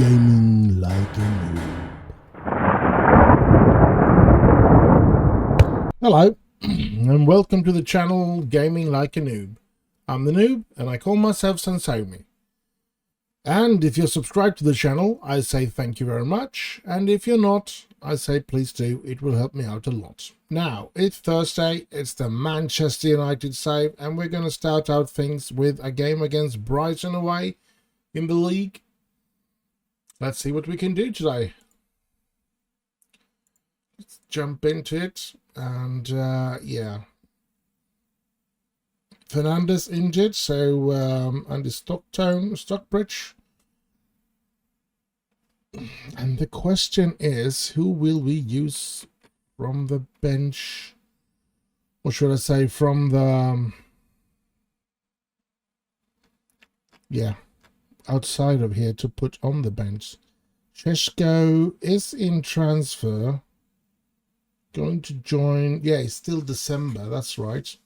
Gaming like a noob. Hello, and welcome to the channel Gaming Like a Noob. I'm the Noob, and I call myself S05E10. And if you're subscribed to the channel, I say thank you very much. And if you're not, I say please do. It will help me out a lot. Now, it's Thursday. It's the Manchester United save, and we're going to start out things with a game against Brighton away in the league. Let's see what we can do today. Let's jump into it. And yeah, Fernandez injured, so Andy Stockbridge. And the question is, who will we use from the bench? Or should I say from the yeah, outside of here to put on the bench? Chesko is in transfer. Going to join, yeah, it's still December, that's right.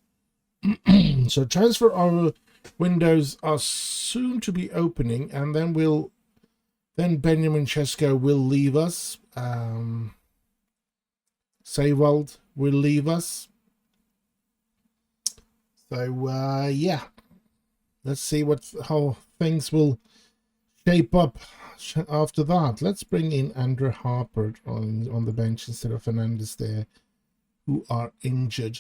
So transfer windows are soon to be opening, and then Benjamin Chesko will leave us. Seiwald will leave us. So yeah, let's see how things will shape up after that. Let's bring in Andrew Harper on the bench instead of Fernandez there, who are injured.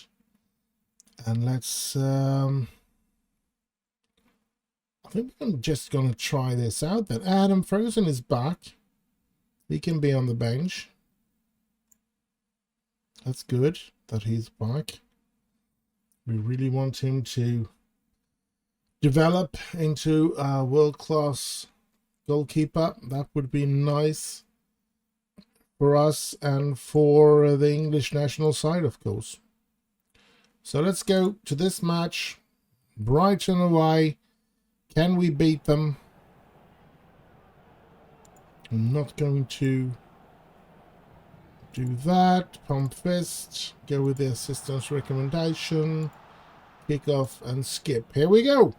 And let's I think I'm just gonna try this out then. Adam Frozen is back. He can be on the bench. That's good that he's back. We really want him to develop into a world-class goalkeeper. That would be nice for us and for the English national side, of course. So let's go to this match. Brighton away. Can we beat them? I'm not going to do that. Pump fist. Go with the assistant's recommendation. Kick off and skip. Here we go.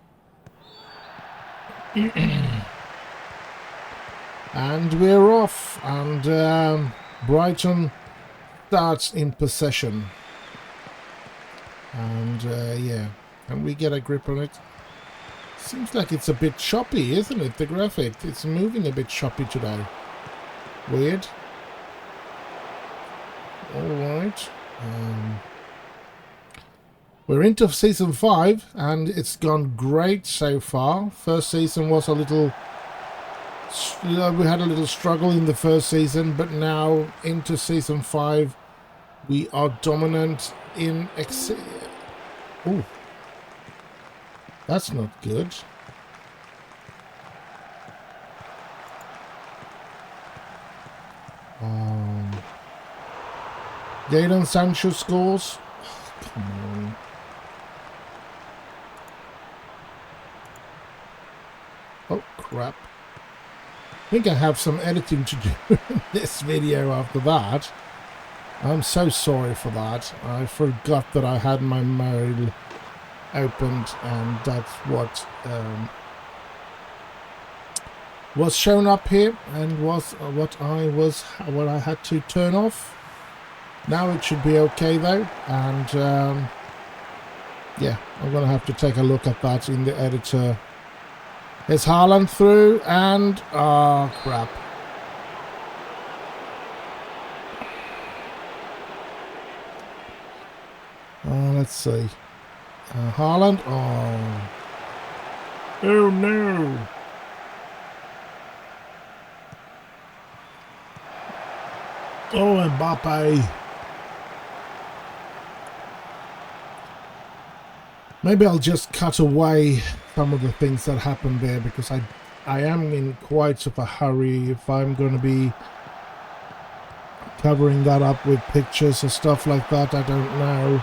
And we're off, and Brighton starts in possession. And yeah, can we get a grip on it? Seems like it's a bit choppy, isn't it? The graphic, it's moving a bit choppy today. Weird. Alright. We're into season 5, and it's gone great so far. First season was a little... we had a little struggle in the first season, but now into season 5 we are dominant in oh, that's not good. Jadon Sancho scores. Oh, come on. Oh crap. I think I have some editing to do in this video after that. I'm so sorry for that. I forgot that I had my mail opened, and that's what was shown up here, and was what I had to turn off. Now it should be okay though, and yeah, I'm gonna have to take a look at that in the editor. Is Haaland through? And oh crap. Let's see. Haaland. Oh. Oh no. Oh, Mbappe. Maybe I'll just cut away some of the things that happened there, because I am in quite of a hurry if I'm going to be covering that up with pictures or stuff like that. I don't know,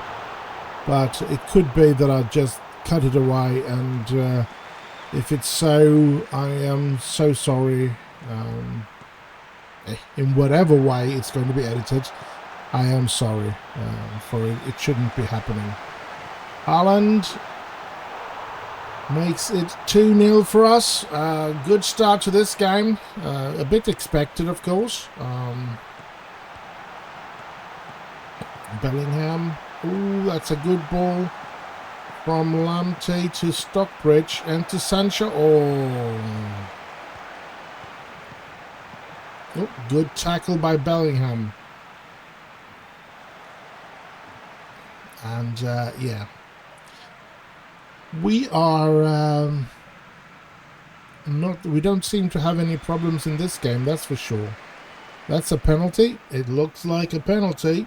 but it could be that I'll just cut it away, and if it's so, I am so sorry. In whatever way it's going to be edited, I am sorry for it. It shouldn't be happening. Haaland. Makes it 2-0 for us. Good start to this game. A bit expected, of course. Bellingham. Ooh, that's a good ball from Lamptey to Stockbridge and to Sancho. Oh, good tackle by Bellingham. And yeah, we are we don't seem to have any problems in this game, that's for sure. That's a penalty. It looks like a penalty.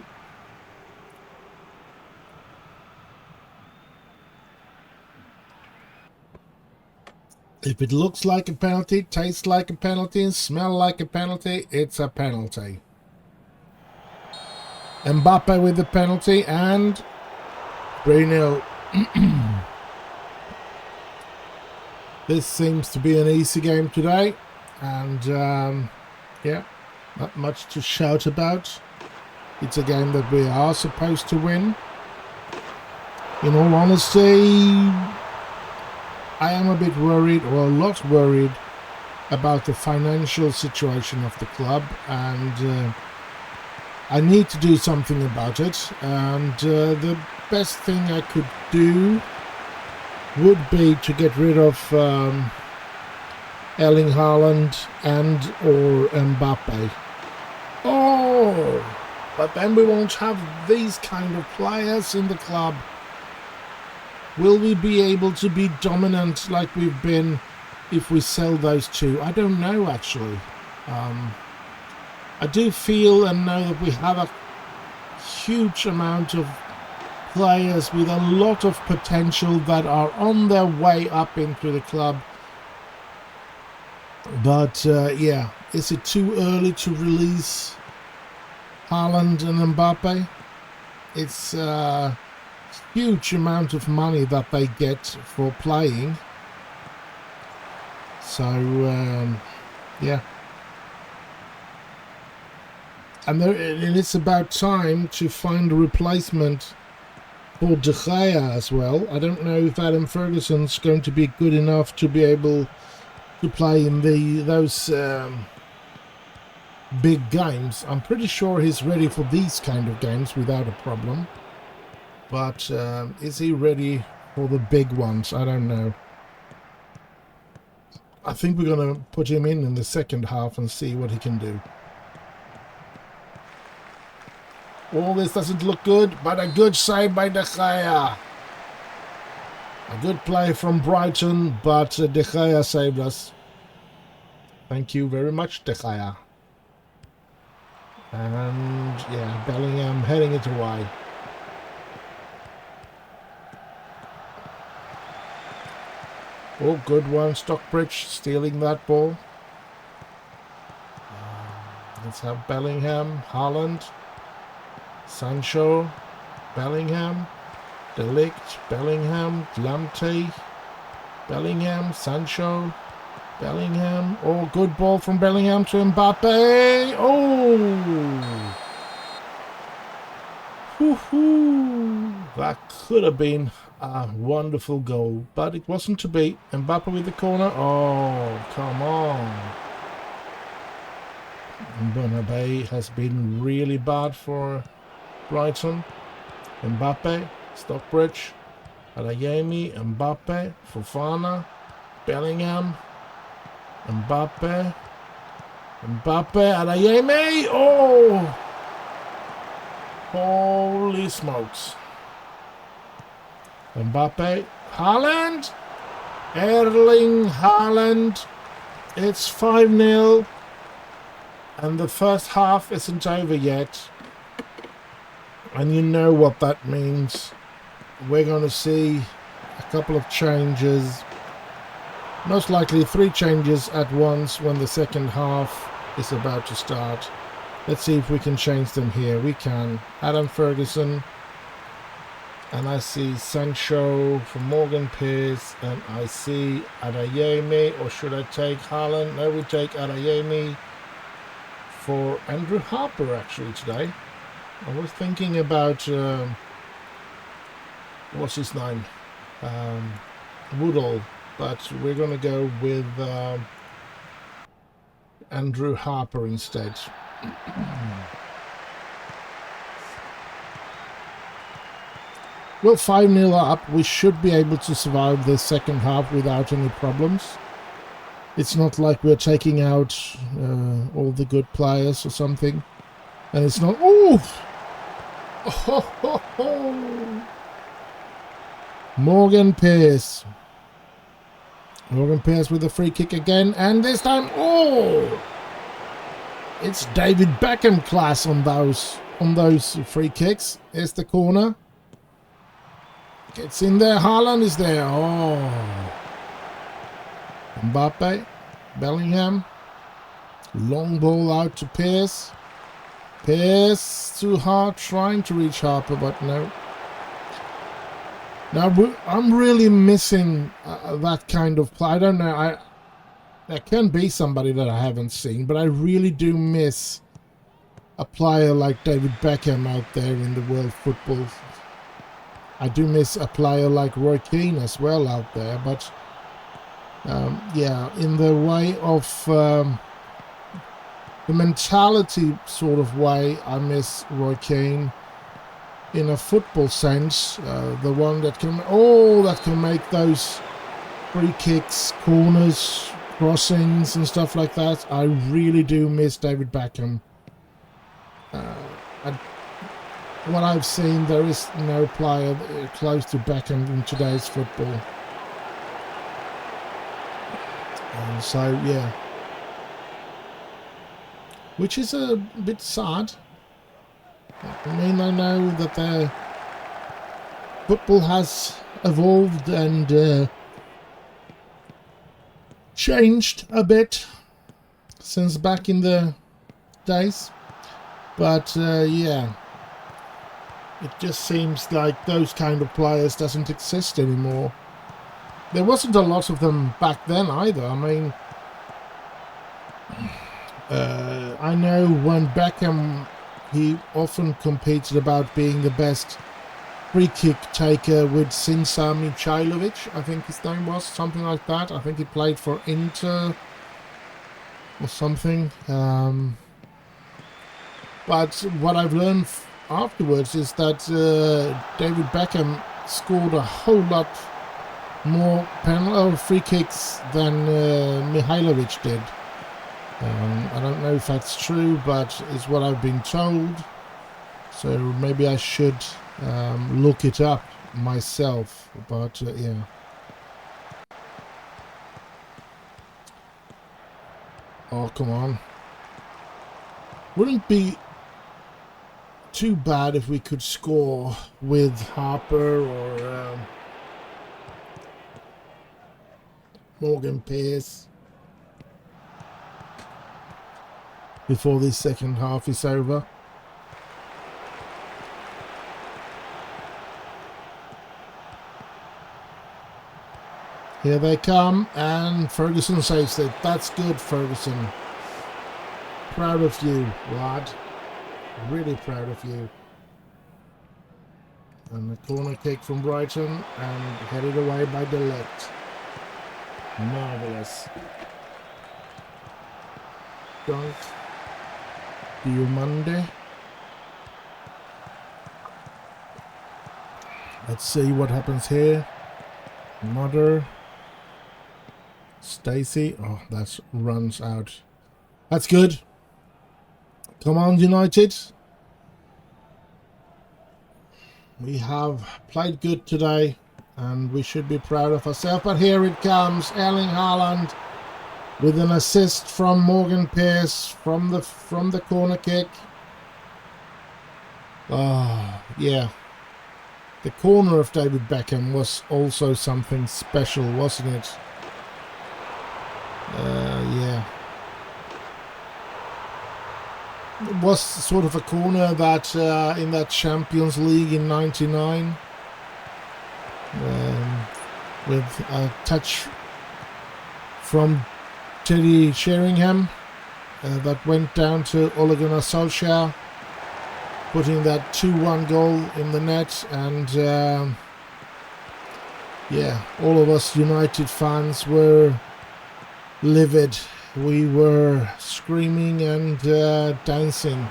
If it looks like a penalty, tastes like a penalty, and smells like a penalty, it's a penalty. Mbappe with the penalty, and 3-0. This seems to be an easy game today, and yeah, not much to shout about. It's a game that we are supposed to win. In all honesty, I am a bit worried, or a lot worried, about the financial situation of the club, and I need to do something about it. And the best thing I could do would be to get rid of Erling Haaland and or Mbappe. Oh, but then we won't have these kind of players in the club. Will we be able to be dominant like we've been if we sell those two? I don't know, actually. I do feel and know that we have a huge amount of players with a lot of potential that are on their way up into the club. But yeah, is it too early to release Haaland and Mbappe? It's huge amount of money that they get for playing. So yeah, and it's about time to find a replacement for De Gea as well. I don't know if Adam Ferguson's going to be good enough to be able to play in those big games. I'm pretty sure he's ready for these kind of games without a problem. But is he ready for the big ones? I don't know. I think we're going to put him in the second half and see what he can do. All this doesn't look good, but a good save by De Gea. A good play from Brighton, but De Gea saved us. Thank you very much, De Gea. And yeah, Bellingham heading it away. Oh, good one. Stockbridge stealing that ball. Let's have Bellingham, Haaland, Sancho, Bellingham, De Ligt, Bellingham, Lamptey, Bellingham, Sancho, Bellingham. Oh, good ball from Bellingham to Mbappe. Oh! Woohoo! That could have been a wonderful goal, but it wasn't to be. Mbappe with the corner. Oh, come on. Mbappe has been really bad for Brighton. Mbappe, Stockbridge, Adeyemi, Mbappe, Fofana, Bellingham, Mbappe, Adeyemi. Oh! Holy smokes. Mbappe, Haaland, Erling Haaland. It's 5-0 and the first half isn't over yet. And you know what that means. We're going to see a couple of changes. Most likely 3 changes at once when the second half is about to start. Let's see if we can change them here. We can. Adam Ferguson. And I see Sancho for Morgan Pearce. And I see Adeyemi. Or should I take Haaland? No, we take Adeyemi for Andrew Harper actually today. I was thinking about... what's his name? Woodall, but we're going to go with Andrew Harper instead. Well, 5-0 up. We should be able to survive the second half without any problems. It's not like we're taking out all the good players or something. And it's not... Ooh! Oh! Morgan Pearce. Morgan Pearce with a free kick again. And this time... Oh! It's David Beckham class on those free kicks. Here's the corner. Gets in there. Haaland is there. Oh. Mbappe. Bellingham. Long ball out to Pearce. Pearce too hard, trying to reach Harper, but no. Now, I'm really missing that kind of play. I don't know. There can be somebody that I haven't seen, but I really do miss a player like David Beckham out there in the world football. I do miss a player like Roy Keane as well out there, but yeah, in the way of the mentality sort of way, I miss Roy Keane. In a football sense, the one that can make those free kicks, corners, crossings and stuff like that. I really do miss David Beckham. What I've seen, there is no player close to Beckham in today's football. And so, yeah. Which is a bit sad. I mean, I know that the football has evolved and changed a bit since back in the days. But, yeah. It just seems like those kind of players doesn't exist anymore. There wasn't a lot of them back then either. I mean, I know when Beckham, he often competed about being the best free kick taker with Sinisa Mihajlovic, I think his name was, something like that. I think he played for Inter or something. But what I've learned afterwards is that David Beckham scored a whole lot more free kicks than Mihajlovic did. I don't know if that's true, but it's what I've been told. So maybe I should look it up myself. But yeah. Oh, come on. Wouldn't be too bad if we could score with Harper or Morgan Pearce before this second half is over. Here they come, and Ferguson saves it. That's good, Ferguson. Proud of you, lad. Really proud of you. And the corner kick from Brighton, and headed away by De Ligt. Marvellous. Dunk. Diomande. Let's see what happens here. Mother. Stacey. Oh, that runs out. That's good. Come on, United. We have played good today, and we should be proud of ourselves. But here it comes, Erling Haaland with an assist from Morgan Pearce from the corner kick. Oh, yeah. The corner of David Beckham was also something special, wasn't it? Yeah. It was sort of a corner that in that Champions League in '99, with a touch from Teddy Sheringham that went down to Ole Gunnar Solskjaer, putting that 2-1 goal in the net. And yeah, all of us United fans were livid. We were screaming and dancing.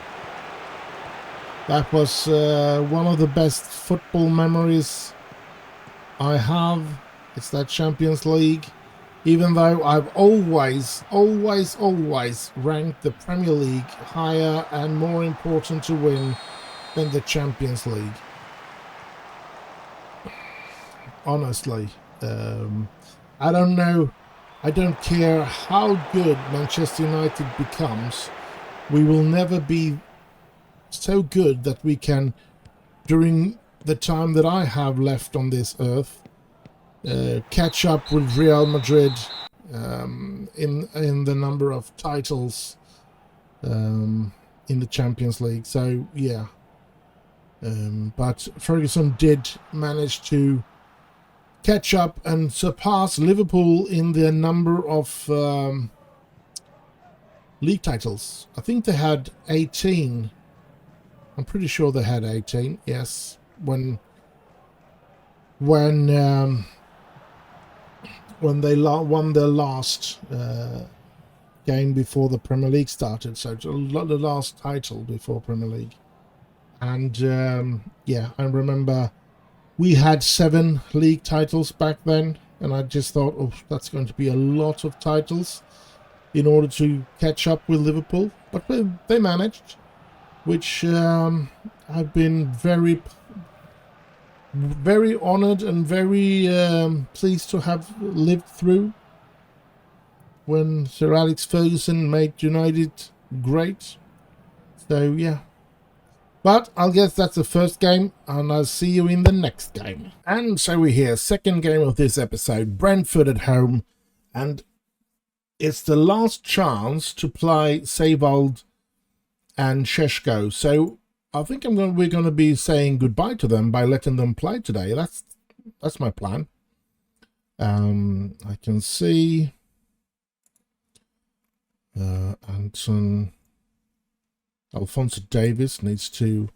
That was one of the best football memories I have. It's that Champions League. Even though I've always ranked the Premier League higher and more important to win than the Champions League. Honestly, I don't know. I don't care how good Manchester United becomes. We will never be so good that we can, during the time that I have left on this earth, catch up with Real Madrid in the number of titles in the Champions League. So yeah, but Ferguson did manage to catch up and surpass Liverpool in the number of league titles. I think they had 18. I'm pretty sure they had 18. Yes, when they won their last game before the Premier League started, so the last title before Premier League. And yeah, I remember we had 7 league titles back then, and I just thought, oh, that's going to be a lot of titles in order to catch up with Liverpool. But they managed, which I've been very honored and very pleased to have lived through, when Sir Alex Ferguson made United great. So yeah, but I guess that's the first game, and I'll see you in the next game. And so we're here, second game of this episode, Brentford at home, and it's the last chance to play Seiwald and Šeško. So I think we're going to be saying goodbye to them by letting them play today. That's my plan. I can see Anton Alphonso Davies needs to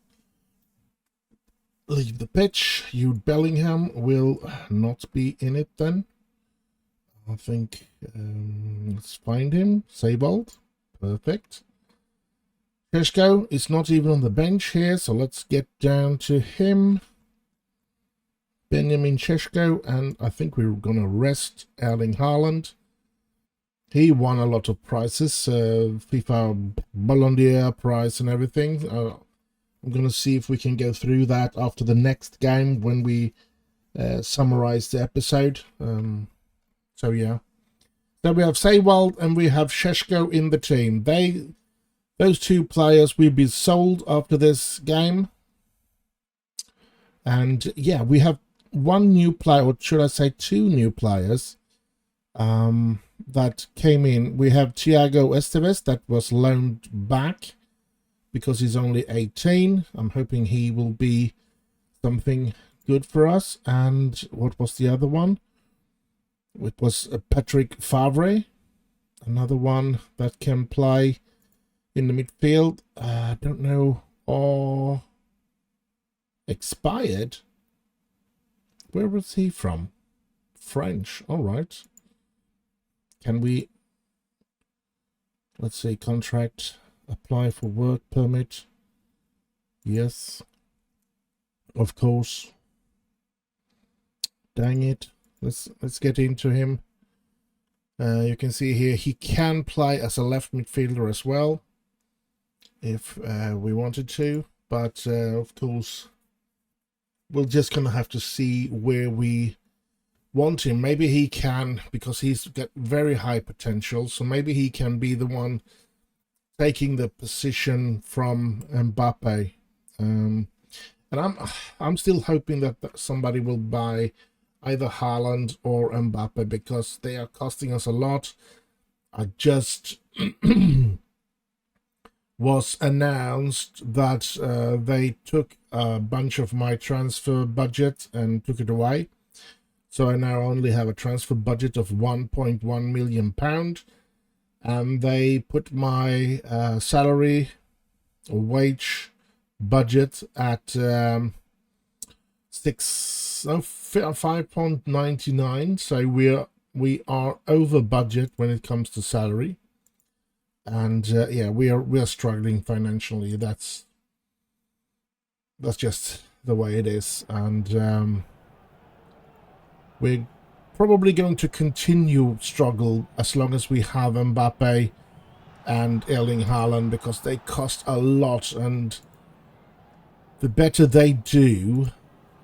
leave the pitch. Jude Bellingham will not be in it then. I think let's find him. Seiwald, perfect. Šeško is not even on the bench here, so let's get down to him. Benjamin Šeško, and I think we're going to rest Erling Haaland. He won a lot of prizes, FIFA Ballon d'Or prize and everything. I'm going to see if we can go through that after the next game when we summarize the episode. So yeah. So we have Seiwald and we have Šeško in the team. Those 2 players will be sold after this game. And yeah, we have 1 new player, or should I say 2 new players that came in. We have Thiago Esteves that was loaned back because he's only 18. I'm hoping he will be something good for us. And what was the other one? It was Patrick Favre, another one that can play in the midfield. I don't know. Or expired. Where was he from? French. All right. Can we, let's say, contract, apply for work permit? Yes, of course. Dang it. Let's get into him. You can see here he can play as a left midfielder as well, if we wanted to, but of course we're just gonna have to see where we want him. Maybe he can, because he's got very high potential, so maybe he can be the one taking the position from Mbappe. And I'm still hoping that somebody will buy either Haaland or Mbappe, because they are costing us a lot. I just was announced that they took a bunch of my transfer budget and took it away. So I now only have a transfer budget of £1.1 million, and they put my salary or wage budget at 5.99. So we are over budget when it comes to salary, and yeah, we are struggling financially. That's just the way it is, and we're probably going to continue struggle as long as we have Mbappe and Erling Haaland, because they cost a lot, and the better they do,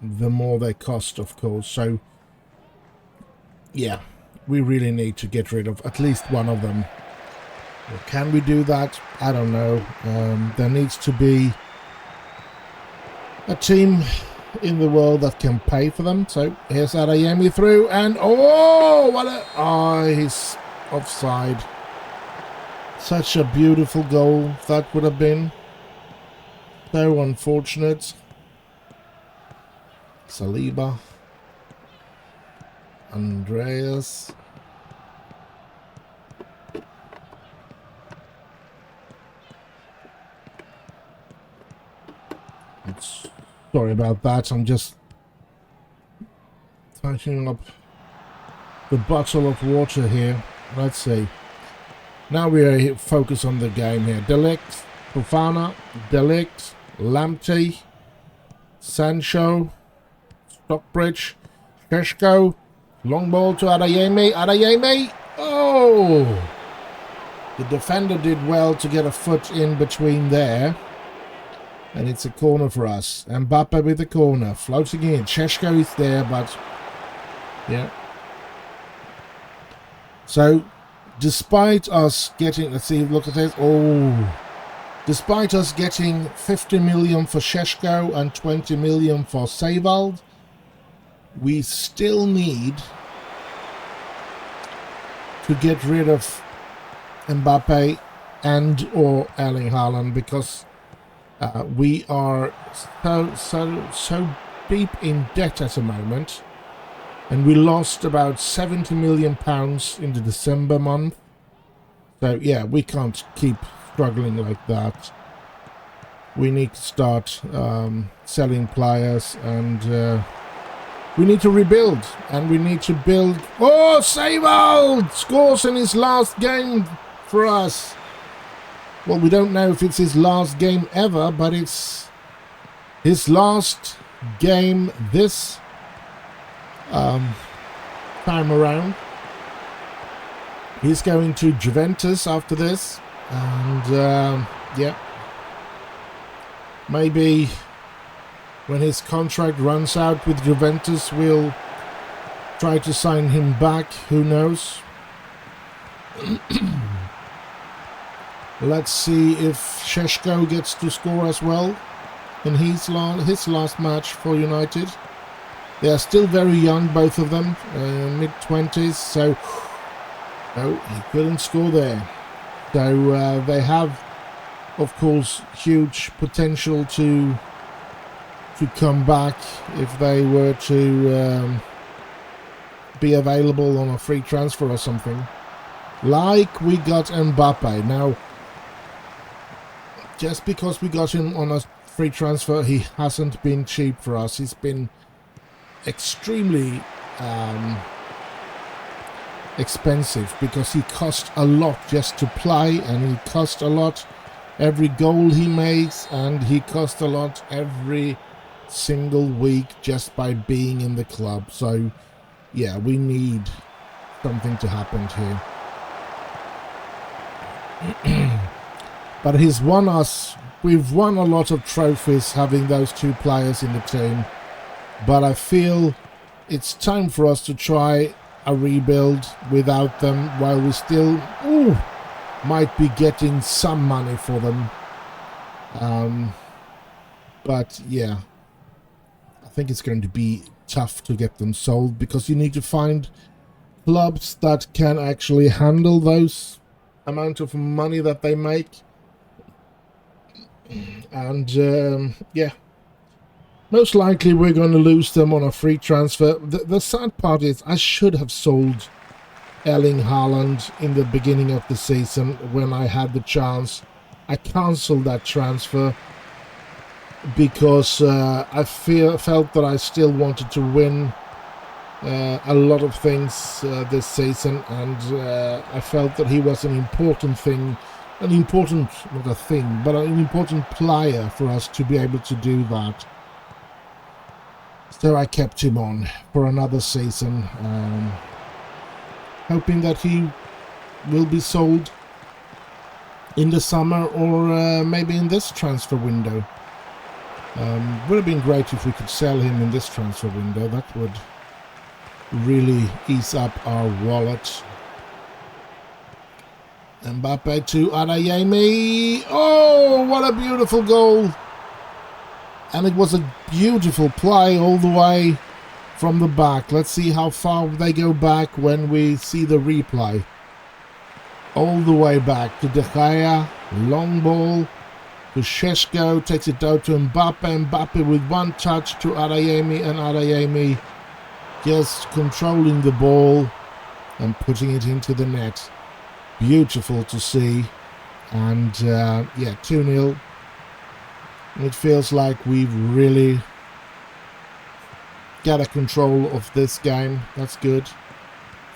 the more they cost, of course. So yeah, we really need to get rid of at least one of them. Well, can we do that? I don't know. There needs to be a team in the world that can pay for them. So here's Adeyemi through, and oh, what a... Oh, he's offside. Such a beautiful goal that would have been. So unfortunate. Saliba. Andreas. Sorry about that. I'm just tightening up the bottle of water here. Let's see. Now we are focused on the game here. De Ligt, Fofana, De Ligt, Lamptey, Sancho, Stockbridge, Šeško, long ball to Adeyemi. Adeyemi! Oh! The defender did well to get a foot in between there. And it's a corner for us. Mbappe with the corner. Floating in. Šeško is there, but... yeah. So, despite us getting... Let's see, look at this. Oh! Despite us getting 50 million for Šeško and 20 million for Seiwald, we still need to get rid of Mbappe and or Erling Haaland, because we are so deep in debt at the moment, and we lost about 70 million pounds in the December month. So yeah, we can't keep struggling like that. We need to start selling players, and we need to rebuild, and we need to build. Oh, Seiwald scores in his last game for us. Well, we don't know if it's his last game ever, but it's his last game this time around. He's going to Juventus after this, and yeah, maybe when his contract runs out with Juventus, we'll try to sign him back. Who knows? Let's see if Šeško gets to score as well in his last match for United. They are still very young, both of them, mid-20s, so no, he couldn't score there. So they have, of course, huge potential to come back if they were to be available on a free transfer or something. Like we got Mbappe. Now, just because we got him on a free transfer, he hasn't been cheap for us. He's been extremely expensive, because he cost a lot just to play, and he cost a lot every goal he makes, and he cost a lot every single week just by being in the club. So yeah, we need something to happen here. But he's won us. We've won a lot of trophies having those two players in the team, but I feel it's time for us to try a rebuild without them, while we still might be getting some money for them. But yeah, I think it's going to be tough to get them sold, because you need to find clubs that can actually handle those amount of money that they make. And yeah, most likely we're going to lose them on a free transfer. The sad part is, I should have sold Erling Haaland in the beginning of the season when I had the chance. I cancelled that transfer because I felt that I still wanted to win a lot of things this season, and I felt that he was an important thing, not a thing, but an important player for us to be able to do that. So I kept him on for another season, hoping that he will be sold in the summer, or maybe in this transfer window. Would have been great if we could sell him in this transfer window. That would really ease up our wallet. Mbappe to Adeyemi. Oh, what a beautiful goal! And it was a beautiful play all the way from the back. Let's see how far they go back when we see the replay. All the way back to De Gea, long ball to Šeško, takes it down to Mbappe. Mbappe with one touch to Adeyemi, and Adeyemi just controlling the ball and putting it into the net. Beautiful to see. And yeah, 2-0. It feels like we've really got a control of this game. That's good.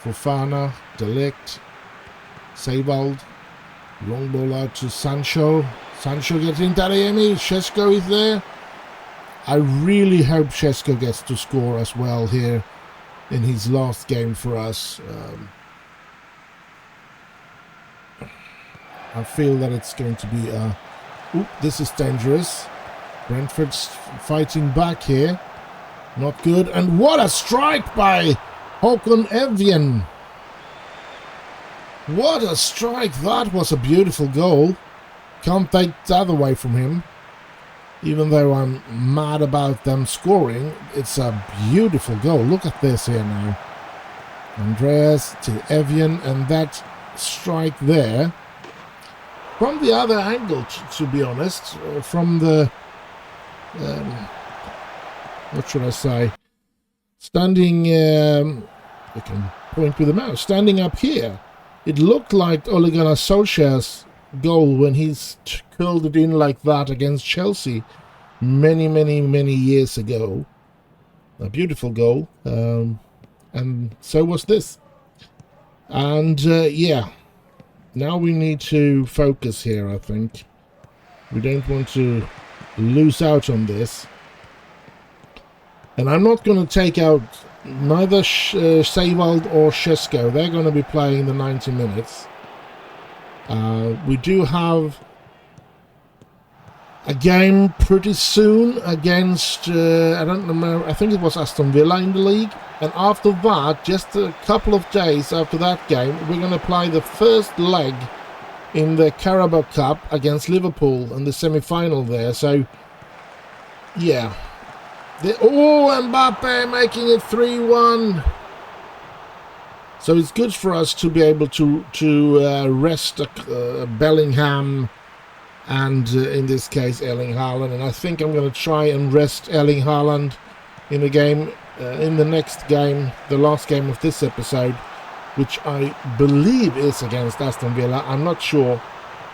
Fofana, De Ligt, Seiwald, long ball out to Sancho. Sancho gets into Adeyemi. Šeško is there. I really hope Šeško gets to score as well here in his last game for us. I feel that it's going to be a... Oop, this is dangerous. Brentford's fighting back here. Not good. And what a strike by Håkon Evjen. What a strike. That was a beautiful goal. Can't take that away from him. Even though I'm mad about them scoring, it's a beautiful goal. Look at this here now. Andreas to Evjen, and that strike there. From the other angle, to be honest, from the... what should I say? Standing... I can point with the mouse. Standing up here, it looked like Ole Gunnar Solskjaer's goal when he's curled it in like that against Chelsea many years ago. A beautiful goal. And so was this. And yeah, now we need to focus here, I think. We don't want to lose out on this. And I'm not going to take out neither Seiwald or Šeško. They're going to be playing the 90 minutes. We do have a game pretty soon against, I don't remember, I think it was Aston Villa in the league. And after that, just a couple of days after that game, we're going to play the first leg in the Carabao Cup against Liverpool in the semi-final there. So, yeah. Mbappe making it 3-1. So it's good for us to be able to rest Bellingham and in this case Erling Haaland. And I think I'm going to try and rest Erling Haaland in the game, in the next game, the last game of this episode, which I believe is against Aston Villa. I'm not sure.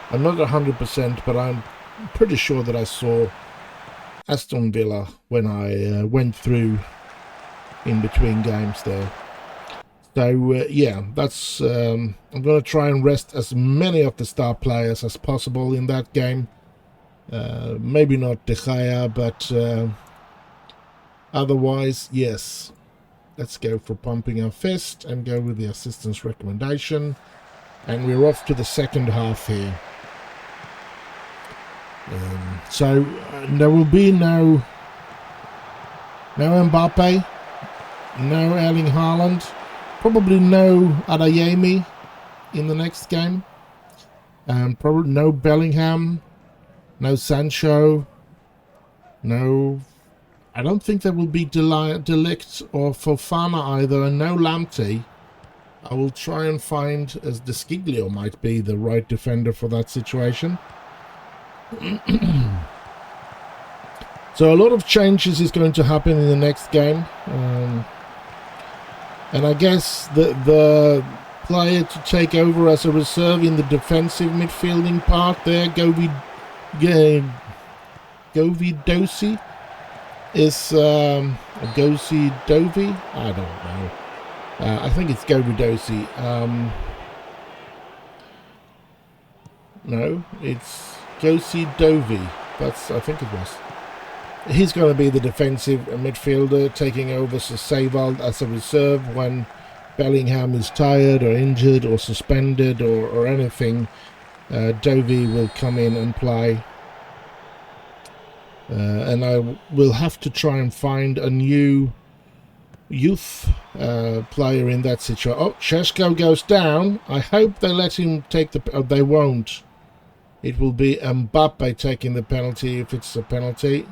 I'm not 100%, but I'm pretty sure that I saw Aston Villa when I went through in between games there. So yeah, that's I'm going to try and rest as many of the star players as possible in that game. Maybe not De Gea, but otherwise, yes. Let's go for pumping our fist and go with the assistant's recommendation. And we're off to the second half here. So there will be no Mbappe, no Erling Haaland, probably no Adeyemi in the next game, and probably no Bellingham, no Sancho, no... I don't think there will be De Ligt or Fofana either, and no Lamptey. I will try and find, as De Sciglio might be the right defender for that situation. So a lot of changes is going to happen in the next game. And I guess the player to take over as a reserve in the defensive midfielding part there, Dosi is Gosi Dovi. I don't know. I think it's Govidosi. No, it's Gosi Dovi. I think it was. He's going to be the defensive midfielder, taking over Seyvald as a reserve when Bellingham is tired or injured or suspended or anything. Dovi will come in and play. And I will have to try and find a new youth player in that situation. Oh, Šeško goes down. I hope they let him take the... Oh, they won't. It will be Mbappe taking the penalty if it's a penalty.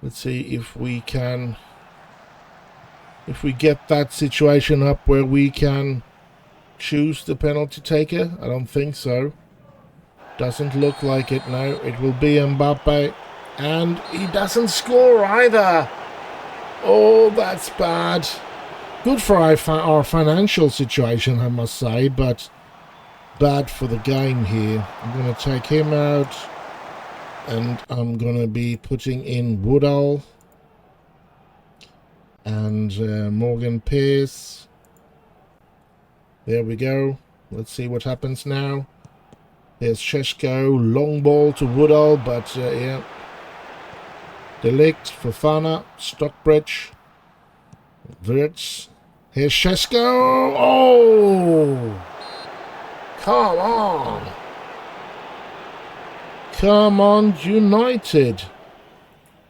Let's see if we can... If we get that situation up where we can choose the penalty taker. I don't think so. Doesn't look like it now. It will be Mbappe. And he doesn't score either. Oh, that's bad. Good for our financial situation, I must say, but bad for the game here. I'm going to take him out, and I'm going to be putting in Woodall and Morgan Pearce. There we go. Let's see what happens now. There's Šeško, long ball to Woodall, but yeah. Delict, Fofana, Stockbridge, Wirtz. Here's Šeško. Oh! Come on! Come on, United.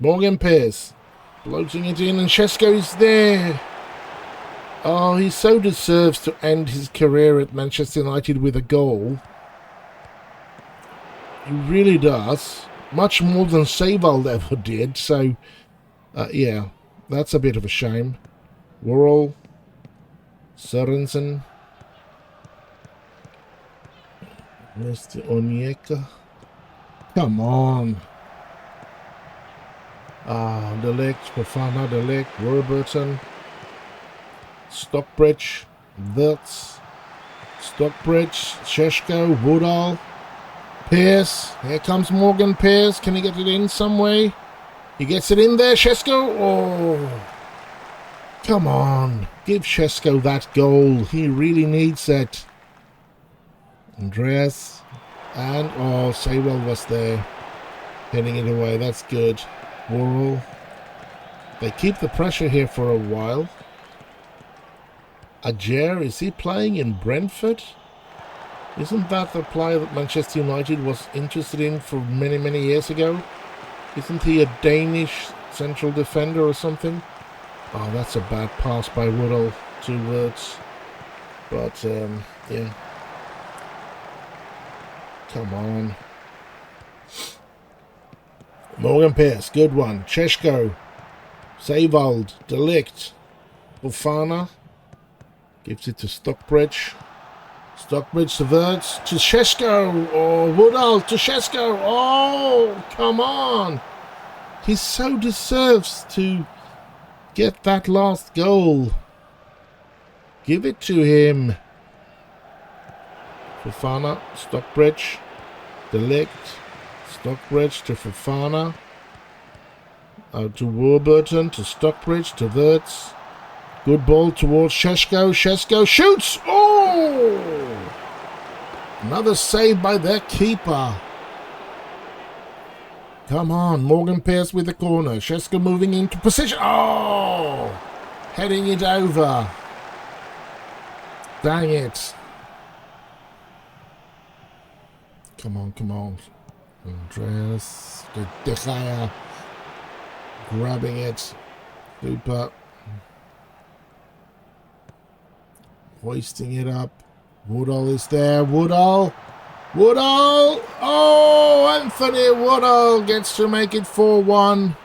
Morgan Pearce floating it in, and Šeško is there. Oh, he so deserves to end his career at Manchester United with a goal. He really does. Much more than Seyvald ever did, so yeah, that's a bit of a shame. Worrell, Sørensen, Mr. Onyeka. Come on. Delict, Fofana, Delict, Warburton, Stockbridge, Wirtz, Stockbridge, Šeško, Woodall, Pearce. Here comes Morgan Pearce. Can he get it in some way? He gets it in there. Šeško. Oh. Come on. Give Šeško that goal. He really needs it. Andreas. And, oh, Seyvald was there. Heading it away. That's good. Worrell. They keep the pressure here for a while. Ajer, is he playing in Brentford? Isn't that the player that Manchester United was interested in for many, many years ago? Isn't he a Danish central defender or something? Oh, that's a bad pass by Woodall to Wirtz. But, yeah. Come on. Morgan Pearce, good one. Šeško, Seyvald, Delict, Fofana. Gives it to Stockbridge. Stockbridge to Wirtz, to Šeško, or Woodall to Šeško. Oh, come on. He so deserves to get that last goal. Give it to him. Fofana, Stockbridge, Delict, Stockbridge to Fofana. To Warburton, to Stockbridge, to Wirtz. Good ball towards Šeško. Šeško shoots! Oh! Another save by their keeper. Come on, Morgan Pearce with the corner. Šeško moving into position. Oh! Heading it over. Dang it. Come on, come on. Andreas De Gea grabbing it. Cooper. Hoisting it up. Woodall is there. Woodall. Woodall. Oh, Anthony Woodall gets to make it 4-1.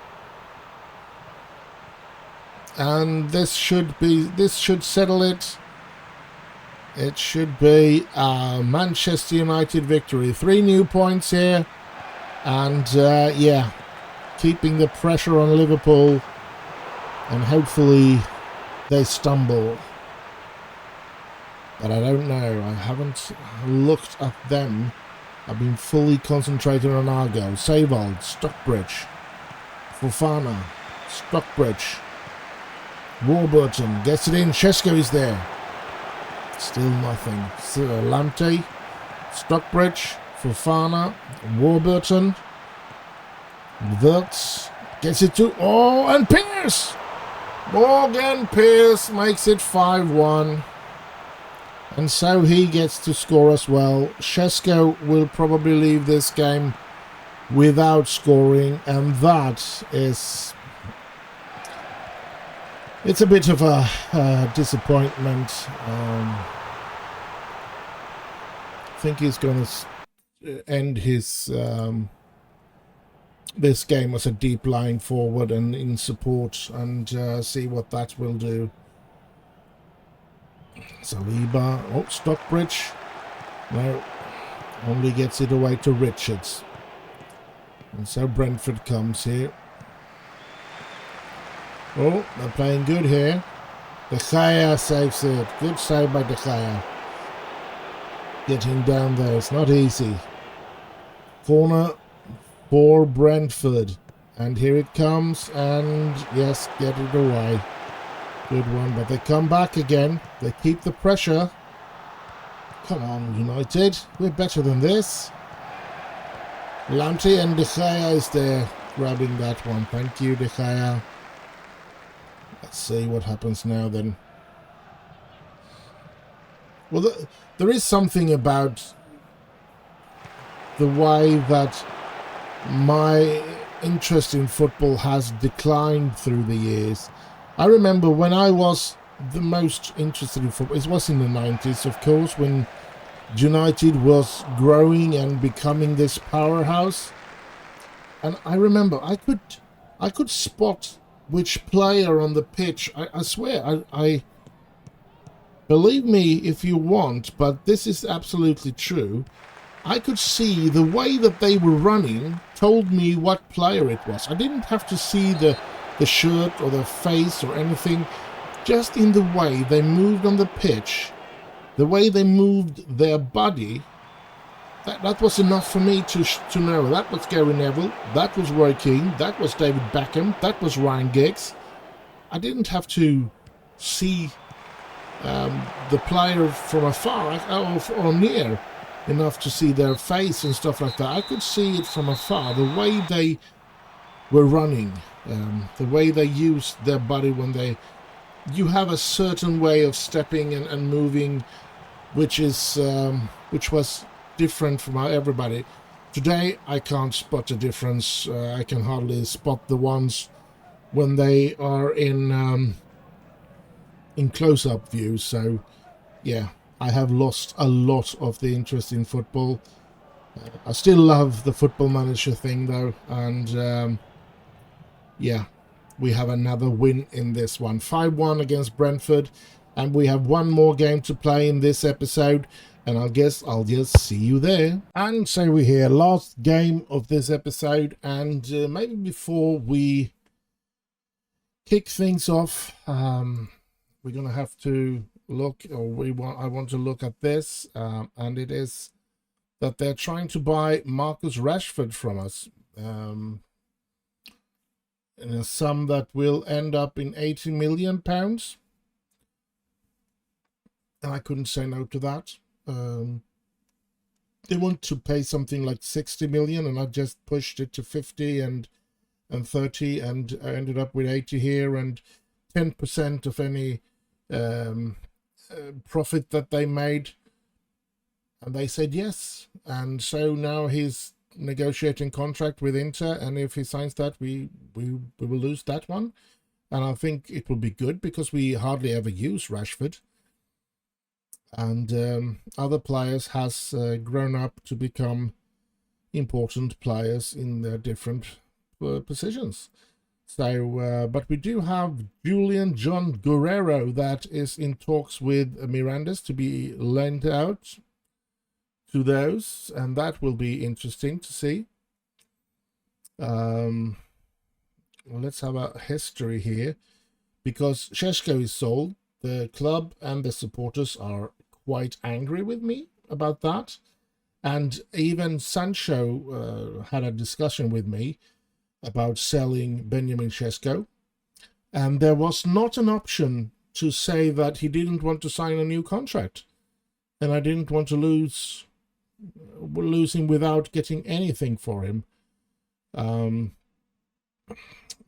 And this should settle it. It should be a Manchester United victory. 3 new points here. And, yeah, keeping the pressure on Liverpool. And hopefully they stumble. But I don't know. I haven't looked at them I've been fully concentrated on Argo. Savold, Stockbridge, Fofana, Stockbridge, Warburton gets it in. Shesko is there. Still nothing. Lamptey, Stockbridge, Fofana, Warburton, Wirtz gets it to... Oh, and Pierce! Morgan Pierce makes it 5-1. And so he gets to score as well. Shesko will probably leave this game without scoring, and that is... It's a bit of a disappointment. I think he's going to end his this game as a deep lying forward and in support, and see what that will do. Saliba, oh, Stockbridge, no, only gets it away to Richards. And so Brentford comes here. Oh, they're playing good here. De Gea saves it. Good save by De Gea. Getting down there, it's not easy. Corner for Brentford. And here it comes, and yes, get it away. Good one, but they come back again. They keep the pressure. Come on, United. We're better than this. Lamptey and De Gea is there grabbing that one. Thank you, De Gea. Let's see what happens now then. Well, there is something about the way that my interest in football has declined through the years. I remember when I was the most interested in football, it was in the 90s, of course, when United was growing and becoming this powerhouse. And I remember I could spot which player on the pitch. I swear, I believe me if you want, but this is absolutely true. I could see the way that they were running told me what player it was. I didn't have to see the shirt or their face or anything. Just in the way they moved on the pitch, the way they moved their body, that was enough for me to know that was Gary Neville, that was Roy Keane, that was David Beckham, that was Ryan Giggs. I didn't have to see the player from afar or near enough to see their face and stuff like that. I could see it from afar, the way they were running, the way they used their body when they... You have a certain way of stepping and moving, which was different from everybody. Today, I can't spot a difference. I can hardly spot the ones when they are in close-up view. So, yeah, I have lost a lot of the interest in football. I still love the Football Manager thing, though, and yeah. We have another win in this one. 5-1 against Brentford. And we have one more game to play in this episode. And I guess I'll just see you there. And so we're here. Last game of this episode. And maybe before we kick things off, we're going to have to look, I want to look at this. And it is that they're trying to buy Marcus Rashford from us. In a sum that will end up in £80 million. And I couldn't say no to that. They want to pay something like 60 million, and I just pushed it to 50 and 30, and I ended up with 80 here, and 10% of any profit that they made. And they said yes. And so now he's negotiating contract with Inter, and if he signs that, we will lose that one. And I think it will be good because we hardly ever use Rashford, and other players has grown up to become important players in their different positions. So but we do have Julian John Guerrero that is in talks with Mirandas to be lent out to those, and that will be interesting to see. Well, let's have a history here, because Shesko is sold. The club and the supporters are quite angry with me about that. And even Sancho had a discussion with me about selling Benjamin Sesko, and there was not an option to say that he didn't want to sign a new contract, and I didn't want to lose him without getting anything for him.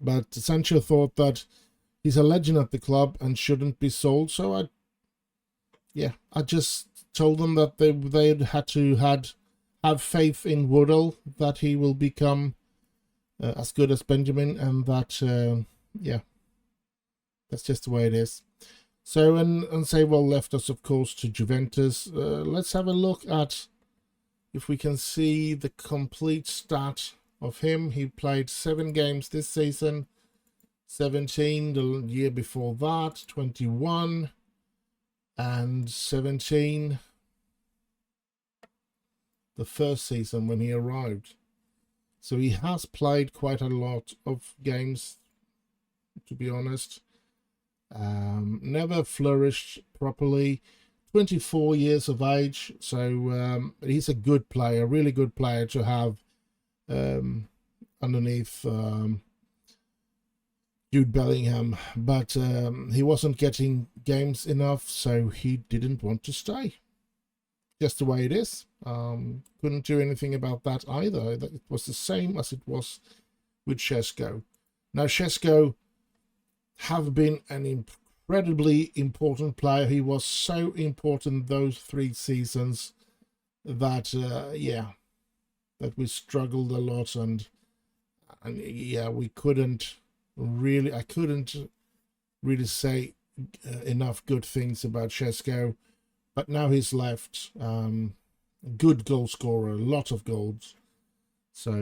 But Sancho thought that he's a legend at the club and shouldn't be sold, so I just told them that they had to have faith in Woodall, that he will become as good as Benjamin, and that that's just the way it is. So and Seiwell left us, of course, to Juventus. Let's have a look at if we can see the complete stat of him. He played 7 games this season, 17 the year before that, 21 and 17 the first season when he arrived. So he has played quite a lot of games, to be honest. Never flourished properly. 24 years of age, so he's a good player, really good player to have underneath Jude Bellingham, but he wasn't getting games enough, so he didn't want to stay. Just the way it is. Couldn't do anything about that either. It was the same as it was with Sesko. Now, Sesko have been an incredibly important player. He was so important those 3 seasons that that we struggled a lot, and we couldn't really, I couldn't really say enough good things about Sesko. But now he's left. Good goal scorer, a lot of goals. So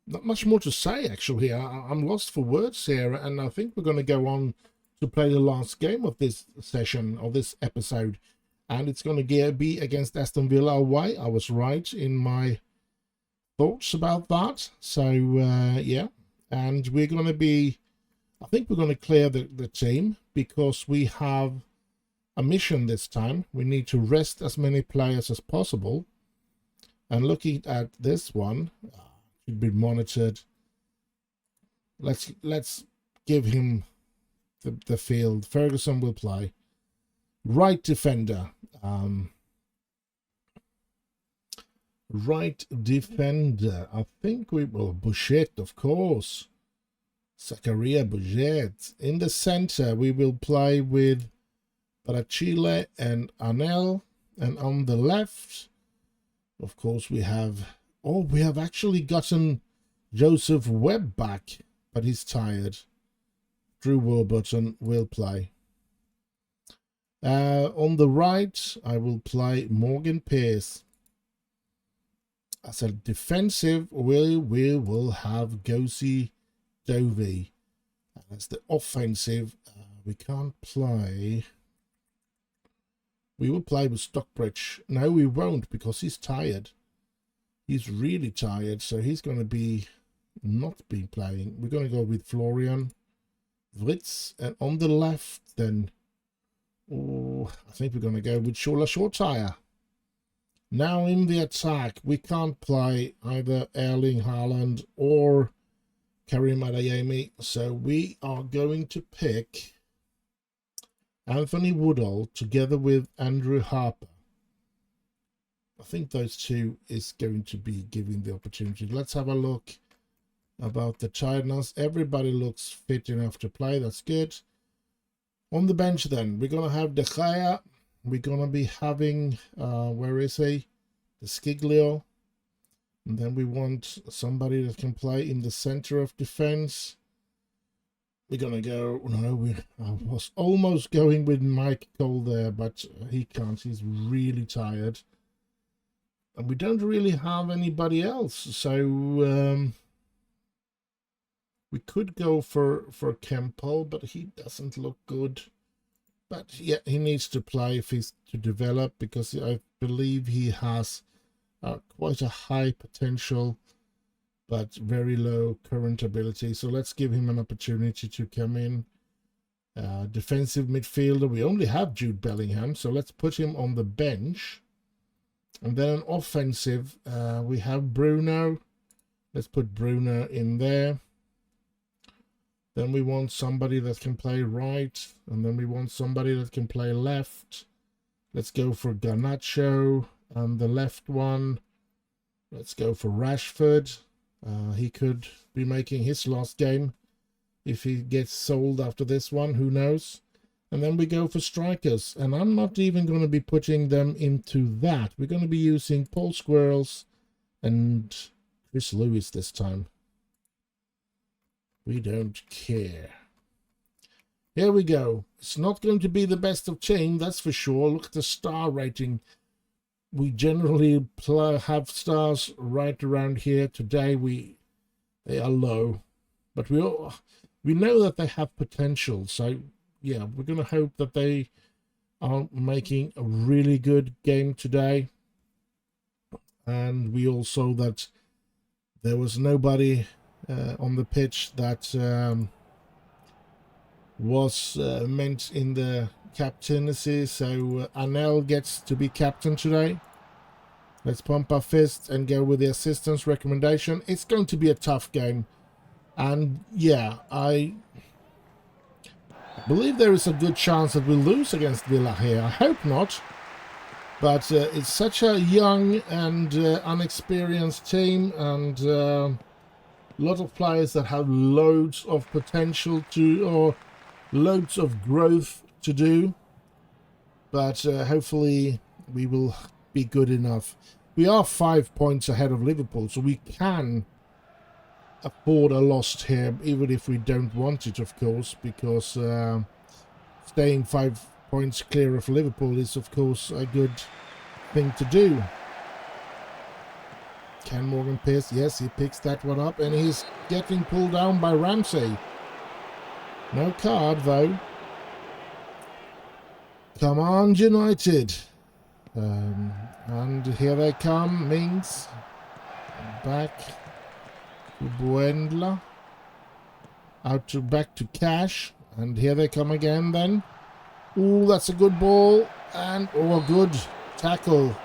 not much more to say, actually. I'm lost for words here, and I think we're going to go on to play the last game of this session, of this episode, and it's going to be against Aston Villa away. I was right in my thoughts about that. So and we're going to be, I think we're going to clear the team, because we have a mission this time. We need to rest as many players as possible. And looking at this one, should be monitored. Let's give him the field. Ferguson will play. Right defender. Right defender. I think we will. Bouchet, of course. Zakaria Bouchet. In the center, we will play with Brachile and Anel. And on the left, of course, we have actually gotten Joseph Webb back, but he's tired. Drew Warburton will play. On the right, I will play Morgan Pearce. As a defensive, we will have Gosi Dovey. And as the offensive, we can't play. We will play with Stockbridge. No, we won't, because he's tired. He's really tired, so he's going to be not be playing. We're going to go with Florian Wirtz, and on the left, then, I think we're going to go with Shola Shortire. Now in the attack, we can't play either Erling Haaland or Karim Adeyemi, so we are going to pick Anthony Woodall together with Andrew Harper. I think those two is going to be giving the opportunity. Let's have a look about the tiredness. Everybody looks fit enough to play. That's good. On the bench then, we're going to have De Gea. We're going to be having, where is he? The Skiglio. And then we want somebody that can play in the center of defense. We're going to go, I was almost going with Mike Cole there, but he can't. He's really tired. And we don't really have anybody else. So we could go for Kempel, but he doesn't look good. But yeah, he needs to play if he's to develop, because I believe he has quite a high potential, but very low current ability. So let's give him an opportunity to come in. Defensive midfielder, we only have Jude Bellingham, so let's put him on the bench. And then an offensive, we have Bruno. Let's put Bruno in there. Then we want somebody that can play right, and then we want somebody that can play left. Let's go for Garnacho, and the left one, let's go for Rashford. He could be making his last game if he gets sold after this one, who knows. And then we go for strikers, and I'm not even going to be putting them into that. We're going to be using Paul Squirrels and Chris Lewis this time. We don't care. Here we go. It's not going to be the best of team, that's for sure. Look at the star rating. We generally have stars right around here. Today they are low, but we know that they have potential. So yeah, we're going to hope that they are making a really good game today. And we also that there was nobody on the pitch that was meant in the captaincy, so Anel gets to be captain today. Let's pump our fists and go with the assistance recommendation. It's going to be a tough game, and yeah, I believe there is a good chance that we'll lose against Villa here. I hope not, but it's such a young and unexperienced team, and a lot of players that have loads of potential or loads of growth to do, but hopefully we will be good enough. We are 5 points ahead of Liverpool, so we can afford a loss here, even if we don't want it, of course, because staying 5 points clear of Liverpool is, of course, a good thing to do. Can Morgan Pierce? Yes, he picks that one up, and he's getting pulled down by Ramsey. No card, though. Come on, United. And here they come. Mings. Back to Buendla. Back to Cash. And here they come again then. Ooh, that's a good ball. And, a good tackle.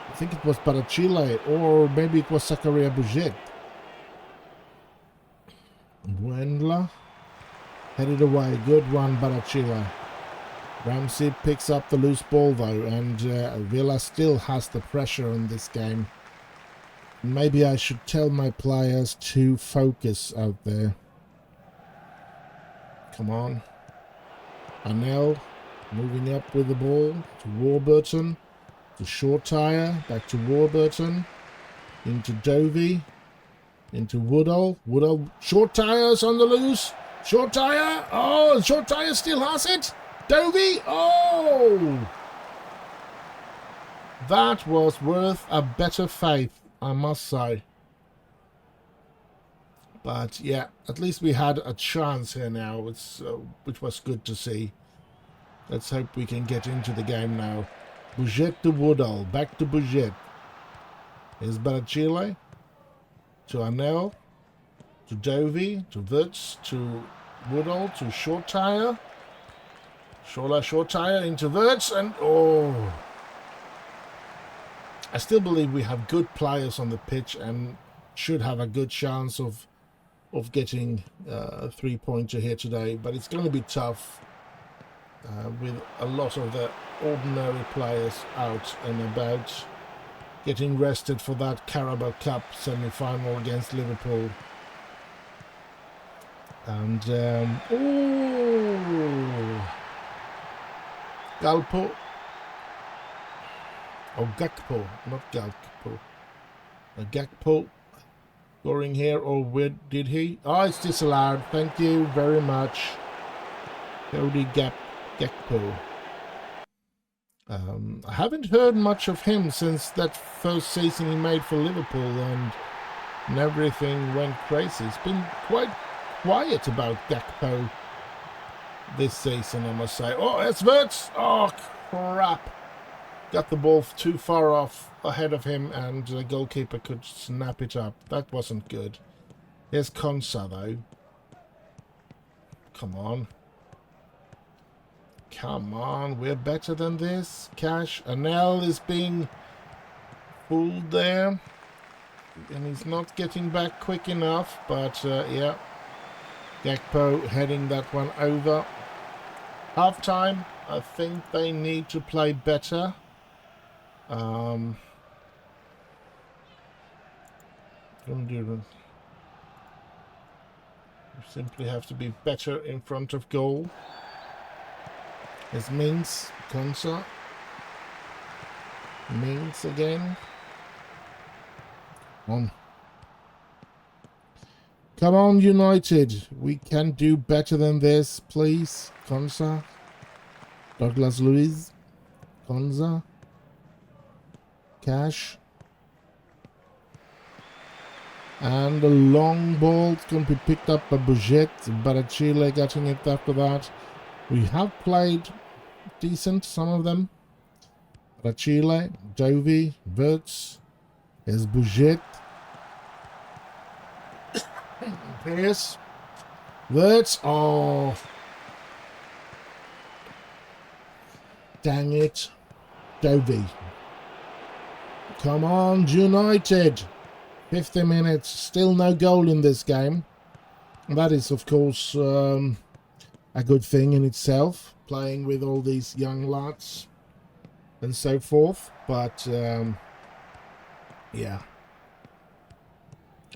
I think it was Barachile, or maybe it was Zakaria Bouget. Buendla. Headed away. Good one, Barachile. Ramsey picks up the loose ball though, and Villa still has the pressure in this game. Maybe I should tell my players to focus out there. Come on. Anel moving up with the ball to Warburton, to Shortire, back to Warburton, into Dovey, into Woodall. Woodall, Shortire's on the loose. Shortire, oh, Shortire still has it. Dovey, oh! That was worth a better faith, I must say. But yeah, at least we had a chance here now, which was good to see. Let's hope we can get into the game now. Bouget to Woodall, back to Bouget. Here's Barachile, to Anel, to Dovey, to Wirtz, to Woodall, to Shortire. Shortire into Wirtz, and oh! I still believe we have good players on the pitch and should have a good chance of getting a 3-pointer here today, but it's going to be tough with a lot of the ordinary players out and about, getting rested for that Carabao Cup semi-final against Liverpool. And Galpo. Oh, Gakpo, not Galpo. Gakpo scoring here, or where did he? Oh, it's disallowed. Thank you very much. Cody Gakpo. I haven't heard much of him since that first season he made for Liverpool, and everything went crazy. It's been quite quiet about Gakpo this season, I must say. Oh, it's Wirtz! Oh, crap! Got the ball too far off ahead of him, and the goalkeeper could snap it up. That wasn't good. Here's Konsa, though. Come on. Come on, we're better than this. Cash. Anel is being fooled there. And he's not getting back quick enough. But, yeah. Gakpo heading that one over. Half-time. I think they need to play better. You simply have to be better in front of goal. It's Mings, Konsa. Mings again. On. Come on, United. We can do better than this, please. Konsa. Douglas Luiz. Konza. Cash. And the long ball can be picked up by Bujet. Barachile getting it after that. We have played decent, some of them. Barachile, Dovey, Wirtz. There's Bujet. Pierce. Wirtz. Oh. Dang it. Dovey. Come on, United. 50 minutes. Still no goal in this game. That is, of course, a good thing in itself. Playing with all these young lads and so forth. But, yeah.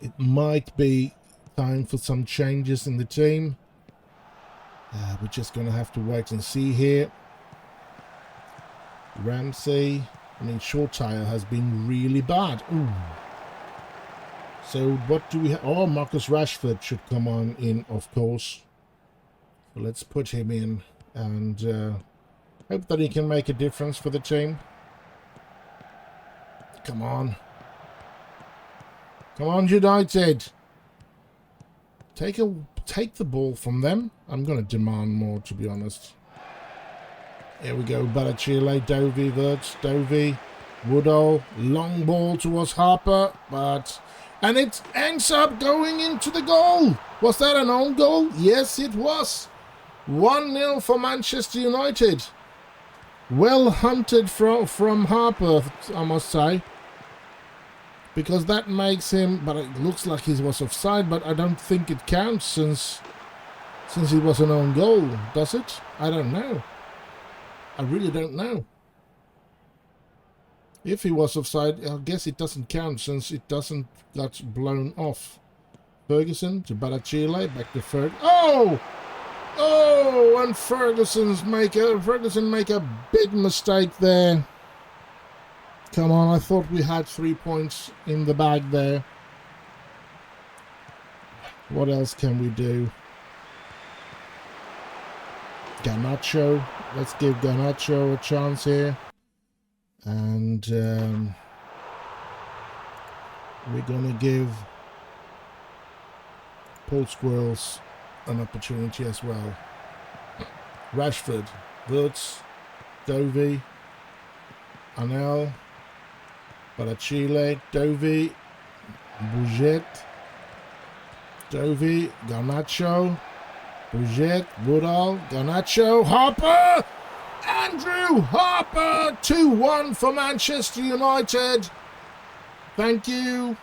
It might be time for some changes in the team. We're just going to have to wait and see here. Ramsey. I mean, Shortire has been really bad. Ooh. So what do we have? Oh, Marcus Rashford should come on in, of course. So let's put him in and hope that he can make a difference for the team. Come on. Come on, United. Take the ball from them. I'm going to demand more, to be honest. Here we go. Barachile, Dovey, Wirtz, Dovey, Woodall. Long ball towards Harper, but... And it ends up going into the goal. Was that an own goal? Yes, it was. 1-0 for Manchester United. Well hunted from Harper, I must say. Because that makes him... But it looks like he was offside, but I don't think it counts since it was an own goal. Does it? I don't know. I really don't know. If he was offside, I guess it doesn't count since it doesn't got blown off. Ferguson to Barachile, back to Ferg. Oh! Oh! And Ferguson make a big mistake there. Come on, I thought we had 3 points in the bag there. What else can we do? Garnacho. Let's give Garnacho a chance here. And we're going to give Paul Squirrels an opportunity as well. Rashford, Wirtz, Dovey, Anel, Barachile, Dovey, Bujet, Dovey, Garnacho, Bujet, Woodall, Garnacho, Harper! Andrew Harper! 2-1 for Manchester United. Thank you.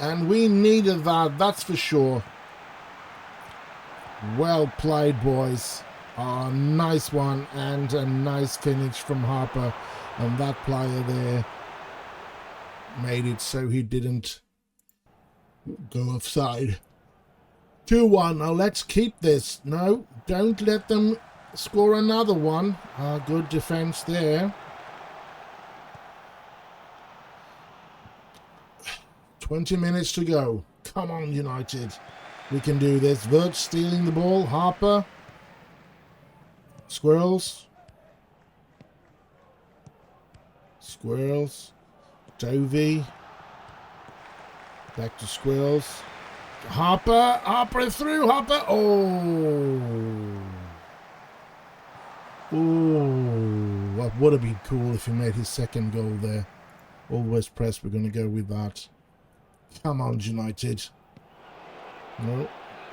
And we needed that, that's for sure. Well played, boys. Oh, nice one and a nice finish from Harper. And that player there made it so he didn't go offside. 2-1. Now let's keep this. No, don't let them score another one. Good defense there. 20 minutes to go. Come on, United. We can do this. Wirtz stealing the ball. Harper. Squirrels. Squirrels. Dovey. Back to Squirrels. Harper. Harper through. Harper. Oh. Oh. That would have been cool if he made his second goal there. Always press. We're going to go with that. Come on, United. No.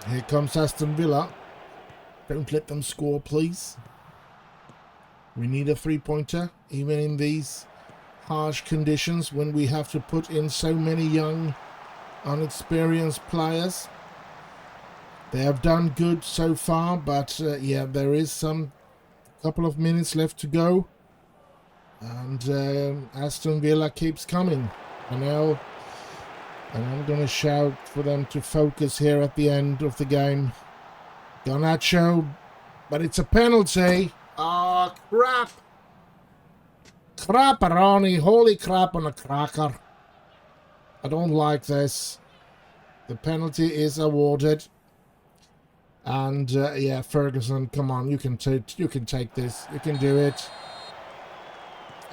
Here comes Aston Villa. Don't let them score, please. We need a three-pointer, even in these harsh conditions when we have to put in so many young, unexperienced players. They have done good so far, but yeah, there is some couple of minutes left to go. And Aston Villa keeps coming. And I'm going to shout for them to focus here at the end of the game. Garnacho, but it's a penalty. Oh, crap. Crapperoni, holy crap on a cracker. I don't like this. The penalty is awarded. And yeah, Ferguson, come on, you can take this. You can do it.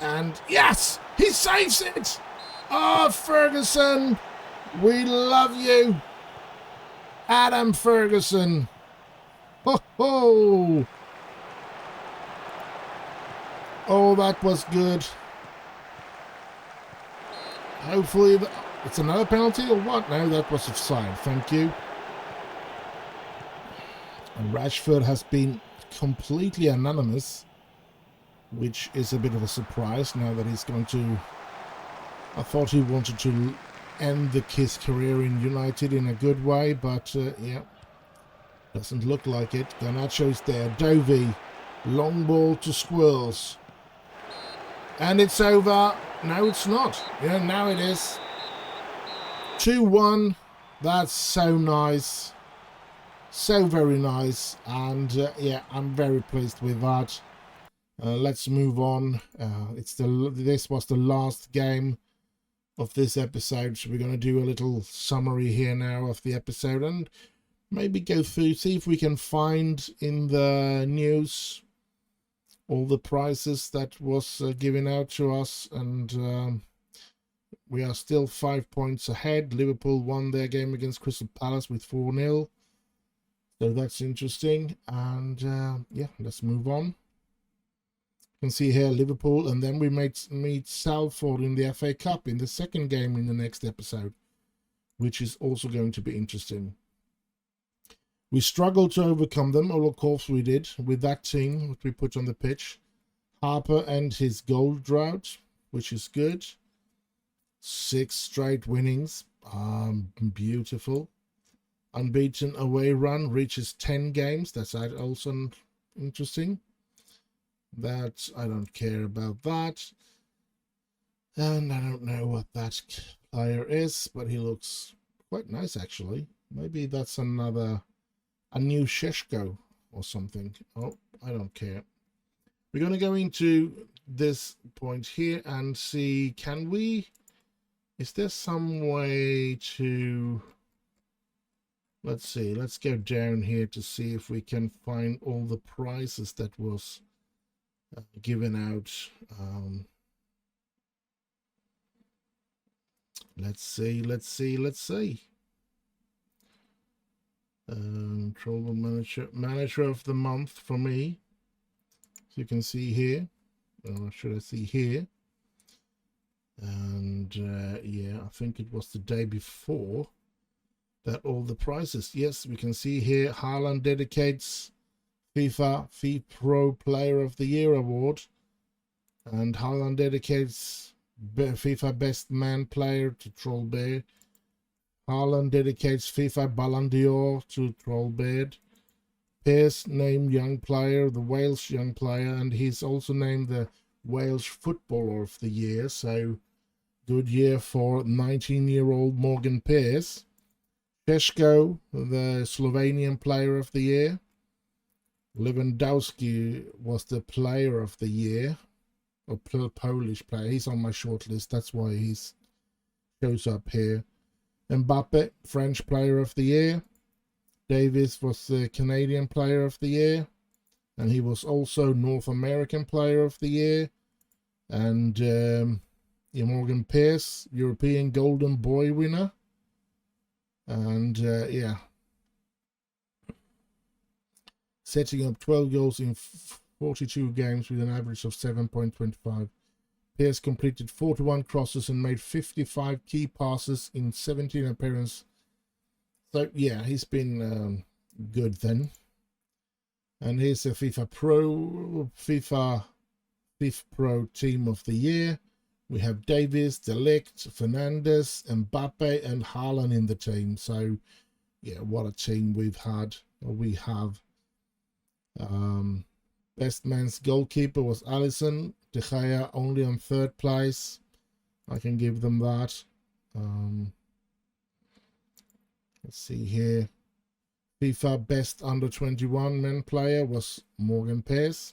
And yes, he saves it. Oh, Ferguson, we love you. Adam Ferguson. Ho ho. Oh, that was good. Hopefully, it's another penalty or what? No, that was offside. Thank you. And Rashford has been completely anonymous, which is a bit of a surprise now that he's going to... I thought he wanted to end his career in United in a good way, but yeah, doesn't look like it. Garnacho's there. Dovey, long ball to Squirrels. And it's over. No, it's not. Yeah, now it is. 2-1. That's so nice. So very nice. And yeah, I'm very pleased with that. Let's move on. This was the last game of this episode, so we're going to do a little summary here now of the episode and maybe go through, see if we can find in the news all the prizes that was given out to us. And we are still 5 points ahead. Liverpool won their game against Crystal Palace with 4-0, so that's interesting. And yeah, let's move on. You can see here Liverpool, and then we meet Salford in the FA Cup in the second game in the next episode, which is also going to be interesting. We struggled to overcome them, or of course we did, with that team that we put on the pitch. Harper and his goal drought, which is good. 6 straight winnings, beautiful. Unbeaten away run reaches 10 games, that's also interesting. That I don't care about that, and I don't know what that player is, but he looks quite nice actually. Maybe that's a new Sheshko or something. Oh, I don't care. We're going to go into this point here and see, is there some way to, let's see, let's go down here to see if we can find all the prizes that was given out. Let's see. Trouble manager of the month for me. So you can see here, or should I see here? And yeah, I think it was the day before that all the prizes. Yes, we can see here Haaland dedicates FIFA Pro Player of the Year award, and Haaland dedicates FIFA Best Man Player to Trollbeard. Haaland dedicates FIFA Ballon d'Or to Trollbeard. Pearce named Young Player, the Wales Young Player, and he's also named the Wales Footballer of the Year, so good year for 19-year-old Morgan Pearce. Sheshko, the Slovenian Player of the Year. Lewandowski was the Player of the Year, or Polish player. He's on my short list, that's why he shows up here. Mbappe, French Player of the Year. Davis was the Canadian Player of the Year, and he was also North American Player of the Year. And Morgan Pearce, European Golden Boy winner. And yeah, setting up 12 goals in 42 games with an average of 7.25. Pearce completed 41 crosses and made 55 key passes in 17 appearances So yeah, he's been good then. And here's the FIFA Pro Team of the Year. We have Davies, De Ligt, Fernandes, Mbappe, and Haaland in the team. So yeah, what a team we've had, or we have. Best man's goalkeeper was Alisson. De Gea only on third place. I can give them that. Let's see here. FIFA best under 21 men player was Morgan Pearce.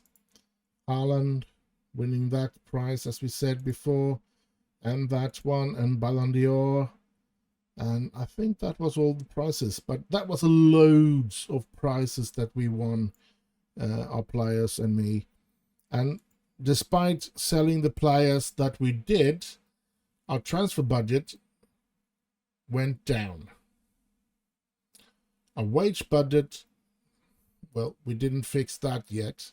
Haaland winning that prize, as we said before, and that one, and Ballon d'Or. And I think that was all the prizes, but that was loads of prizes that we won, our players and me. And despite selling the players that we did, our transfer budget went down. Our wage budget, well, we didn't fix that yet.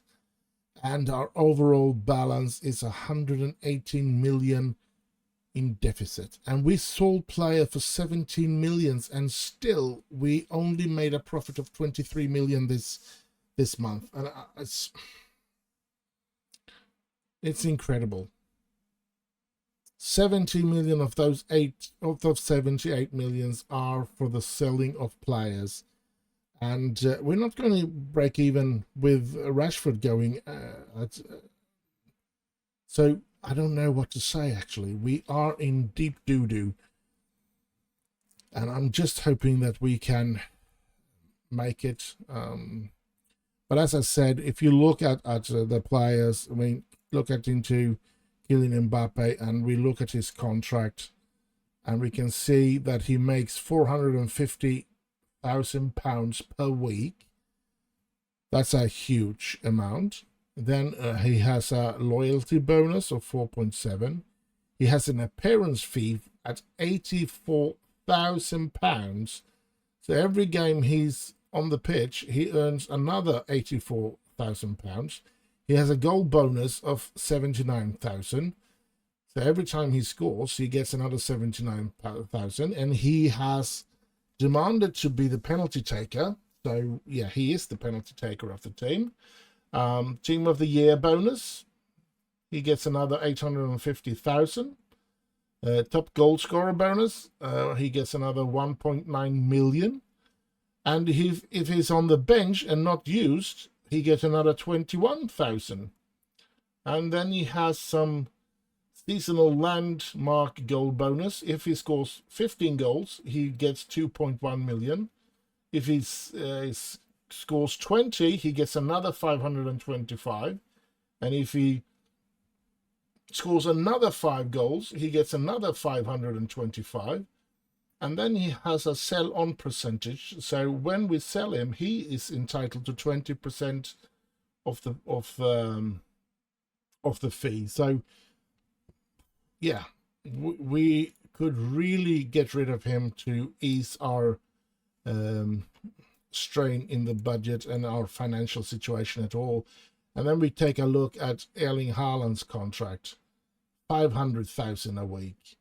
And our overall balance is 118 million in deficit. And we sold player for 17 millions, and still we only made a profit of 23 million this month. And it's incredible. 70 million of those 78 millions are for the selling of players. And we're not going to break even with Rashford going. So I don't know what to say, actually. We are in deep doo-doo. And I'm just hoping that we can make it. But as I said, if you look at the players, I mean, look into Kylian Mbappe, and we look at his contract, and we can see that he makes £450,000 per week. That's a huge amount. Then he has a loyalty bonus of 4.7. He has an appearance fee at £84,000. So every game he's on the pitch, he earns another £84,000. He has a goal bonus of 79,000. So every time he scores, he gets another 79,000. And he has demanded to be the penalty taker. So yeah, he is the penalty taker of the team. Team of the Year bonus, he gets another 850,000. Top goal scorer bonus, he gets another 1.9 million. And if he's on the bench and not used, he gets another 21,000. And then he has some seasonal landmark goal bonus. If he scores 15 goals, he gets 2.1 million. If he scores 20, he gets another 525. And if he scores another 5 goals, he gets another 525. And then he has a sell-on percentage. So when we sell him, he is entitled to 20% of the fee. So yeah, we could really get rid of him to ease our strain in the budget and our financial situation at all. And then we take a look at Erling Haaland's contract, 500,000 a week.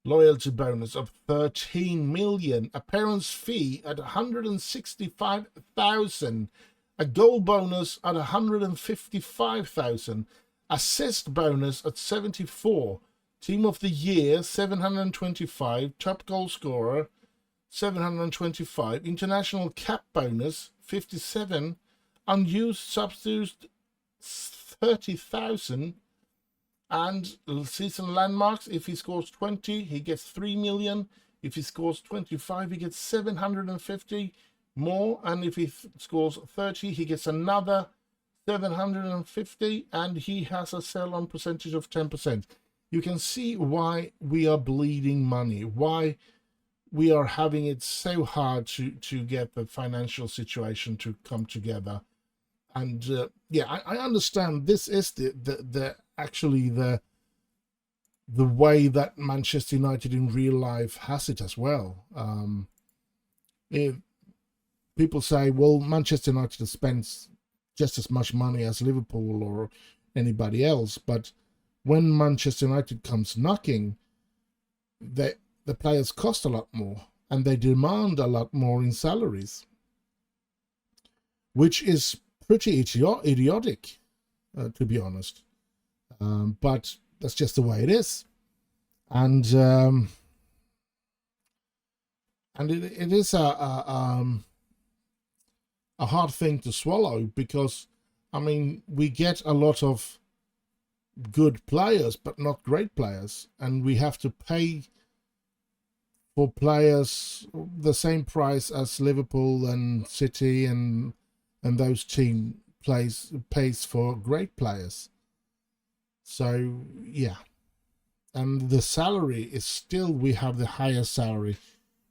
Loyalty bonus of 13 million, appearance fee at 165,000, a goal bonus at 155,000, assist bonus at 74, team of the year 725, top goal scorer 725, international cap bonus 57, unused substitutes 30,000. And season landmarks, if he scores 20, he gets 3 million. If he scores 25, he gets 750 more. And if he scores 30, he gets another 750. And he has a sell-on percentage of 10%. You can see why we are bleeding money, why we are having it so hard to get the financial situation to come together. And yeah, I understand this is actually the way that Manchester United in real life has it as well. If people say, well, Manchester United spends just as much money as Liverpool or anybody else, but when Manchester United comes knocking, the players cost a lot more. and they demand a lot more in salaries, which is pretty idiotic, to be honest. But that's just the way it is, and it is a hard thing to swallow, because I mean, we get a lot of good players but not great players, and we have to pay for players the same price as Liverpool and City and those team pays for great players. So yeah, and the salary is still, we have the highest salary,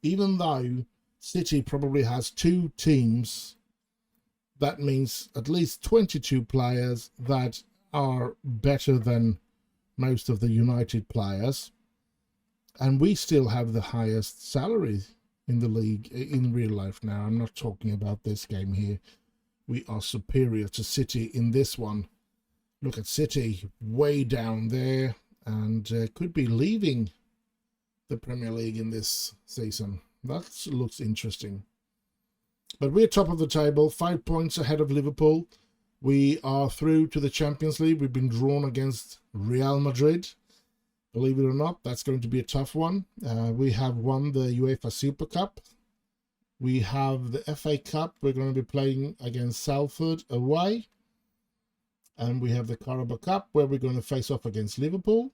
even though City probably has 2 teams. That means at least 22 players that are better than most of the United players, and we still have the highest salary in the league in real life now. I'm not talking about this game here. We are superior to City in this one. Look at City way down there, and could be leaving the Premier League in this season. That looks interesting. But we're top of the table, 5 points ahead of Liverpool. We are through to the Champions League. We've been drawn against Real Madrid. Believe it or not, that's going to be a tough one. We have won the UEFA Super Cup. We have the FA Cup. We're going to be playing against Salford away. And we have the Carabao Cup, where we're going to face off against Liverpool.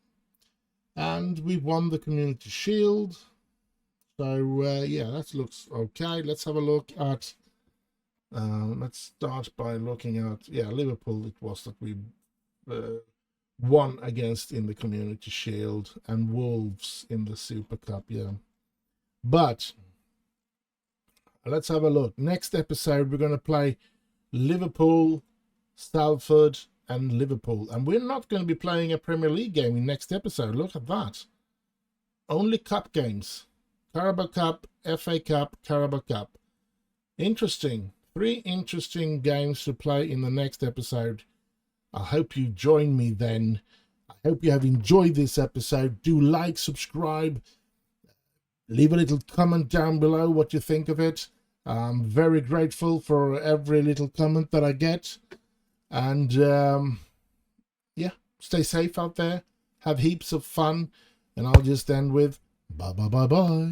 And we've won the Community Shield. So, yeah, that looks okay. Let's have a look at, let's start by looking at, yeah, Liverpool. It was that we won against in the Community Shield, and Wolves in the Super Cup, yeah. But let's have a look. Next episode, we're going to play Liverpool, Salford, and Liverpool. And we're not going to be playing a Premier League game in next episode. Look at that. Only cup games. Carabao Cup, FA Cup, Carabao Cup. Interesting. 3 interesting games to play in the next episode. I hope you join me then. I hope you have enjoyed this episode. Do like, subscribe, leave a little comment down below what you think of it. I'm very grateful for every little comment that I get. And yeah, stay safe out there. Have heaps of fun. And I'll just end with bye bye bye bye.